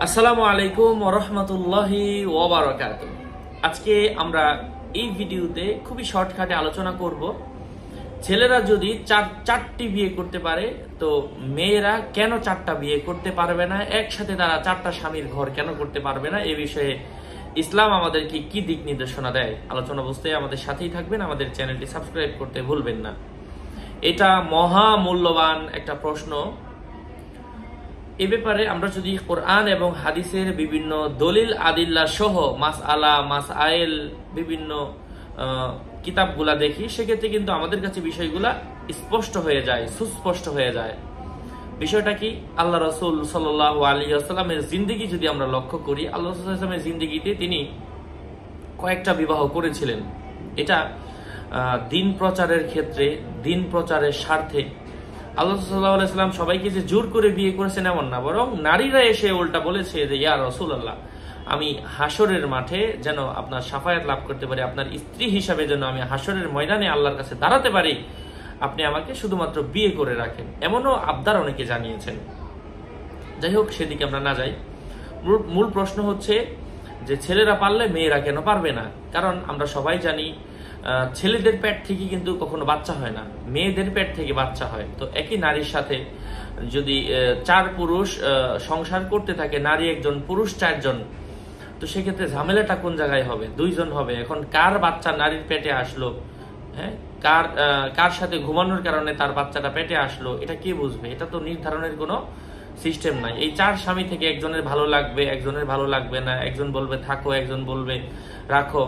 আসসালামু আলাইকুম ওয়া রাহমাতুল্লাহি ওয়া বারাকাতুহু। আজকে আমরা এই ভিডিওতে খুবই শর্টকাটে আলোচনা করব, ছেলেরা যদি চারটি বিয়ে করতে পারে তো মেয়েরা কেন চারটা বিয়ে করতে পারবে না, একসাথে তারা চারটা স্বামীর ঘর কেন করতে পারবে না, এই বিষয়ে ইসলাম আমাদেরকে কি দিক নির্দেশনা দেয়। আলোচনা বুঝতে আমাদের সাথেই থাকবেন, আমাদের চ্যানেলটি সাবস্ক্রাইব করতে ভুলবেন না। এটা মহা মূল্যবান একটা প্রশ্ন। এ ব্যাপারে আমরা যদি কোরআন এবং হাদিসের বিভিন্ন দলিল আদিল্লা সহ মাসআলা মাসআইল বিভিন্ন কিতাবগুলা দেখি, সেক্ষেত্রে কিন্তু আমাদের কাছে বিষয়গুলা স্পষ্ট হয়ে যায়, সুস্পষ্ট হয়ে যায়। বিষয়টা কি? আল্লাহ রাসূল সাল্লাল্লাহু আলাইহি ওয়াসাল্লামের জিন্দেগি যদি আমরা লক্ষ্য করি, আল্লাহ রাসূল সাল্লাল্লাহু আলাইহি ওয়াসাল্লামের জিন্দেগিতে তিনি কয়েকটা বিবাহ করেছিলেন। এটা দিন প্রচারের ক্ষেত্রে, দিন প্রচারের স্বার্থে। আল্লাহ সাল্লাল্লাহু আলাইহি ওয়াসাল্লাম সবাইকে যে জোর করে বিয়ে করেছেন এমন না, বরং নারীরা এসে উল্টা বলেছে যে ইয়া রাসূলুল্লাহ, আমি হাসরের মাঠে যেন আপনার শাফায়াত লাভ করতে পারি, আপনার স্ত্রী হিসাবে যেন আমি হাসরের ময়দানে আল্লাহর কাছে দাঁড়াতে পারি, আপনি আমাকে শুধুমাত্র বিয়ে করে রাখেন। এমনও আবদার অনেকে জানিয়েছেন। যাই হোক, সেদিকে আমরা না যাই। মূল প্রশ্ন হচ্ছে যে ছেলেরা পারলে মেয়েরা কেন পারবে না? কারণ আমরা সবাই জানি ছেলেদের পেট থেকে কিন্তু কখনো বাচ্চা হয় না, মেয়েদের পেট থেকে বাচ্চা হয়। তো একই নারীর সাথে যদি চার পুরুষ সংসার করতে থাকে, নারী একজন পুরুষ চারজন, তো সেক্ষেত্রে ঝামেলাটা কোন জায়গায় হবে? দুইজন হবে। এখন কার বাচ্চা নারীর পেটে আসলো, হ্যাঁ, কার সাথে ঘুমানোর কারণে তার বাচ্চাটা পেটে আসলো, এটা কে বুঝবে? এটা তো নির্ধারণের কোনো সিস্টেম নাই। এই চার স্বামী থেকে একজনের ভালো লাগবে, একজনের ভালো লাগবে না, একজন বলবে থাকো, একজন বলবে রাখো।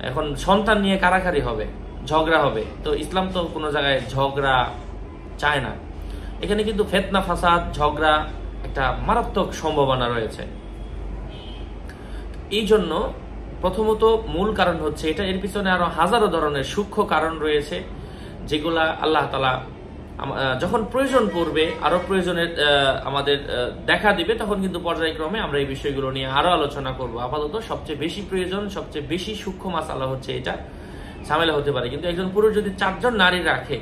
এখন সন্তান নিয়ে কারাকারি হবে, ঝগড়া হবে। তো ইসলাম তো কোনো জায়গায় ঝগড়া চায় না। এখানে কিন্তু ফিতনা ফাসাদ, ঝগড়া একটা মারাত্মক সম্ভাবনা রয়েছে। এই জন্য প্রথমত মূল কারণ হচ্ছে এটা। এর পিছনে আরো হাজারো ধরনের সূক্ষ্ম কারণ রয়েছে, যেগুলা আল্লাহ তাআলা যখন প্রয়োজন পড়বে, আরো প্রয়োজনের আমাদের দেখা দিবে, তখন কিন্তু পর্যায়ক্রমে আমরা এই বিষয়গুলো নিয়ে আরো আলোচনা করব। আপাতত সবচেয়ে বেশি প্রয়োজন, সবচেয়ে বেশি সূক্ষ্ম মাসালা হচ্ছে এটা। ঝামেলা হতে পারে, কিন্তু একজন পুরুষ যদি চারজন নারী রাখে,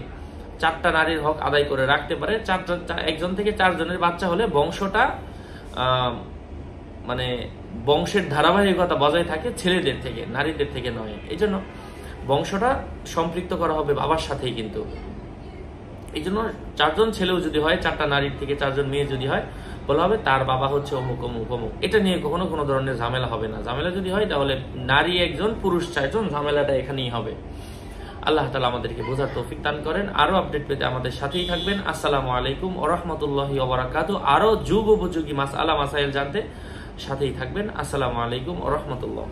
চারটা নারীর হক আদায় করে রাখতে পারে, একজন থেকে চারজনের বাচ্চা হলে বংশটা মানে বংশের ধারাবাহিকতা বজায় থাকে ছেলেদের থেকে, নারীদের থেকে নয়। এই জন্য বংশটা সম্পৃক্ত করা হবে বাবার সাথেই। কিন্তু এই জন্য চারজন ছেলেও যদি হয়, চারটা নারীর থেকে চারজন মেয়ে যদি হয়, বলা হবে তার বাবা হচ্ছে অমুক অমুক অমুক। এটা নিয়ে কখনো কোনো ধরনের ঝামেলা হবে না। ঝামেলা যদি হয় তাহলে নারী একজন পুরুষ চারজন, ঝামেলাটা এখানেই হবে। আল্লাহ তাআলা আমাদেরকে বোঝার তৌফিক দান করেন। আরো আপডেট পেতে আমাদের সাথেই থাকবেন। আসসালামু আলাইকুম ওয়া রাহমাতুল্লাহি ওয়া বারাকাতুহু। আরো যুগ উপযোগী মাসআলা মাসাইল জানতে সাথেই থাকবেন। আসসালামু আলাইকুম ওয়া রাহমাতুল্লাহ।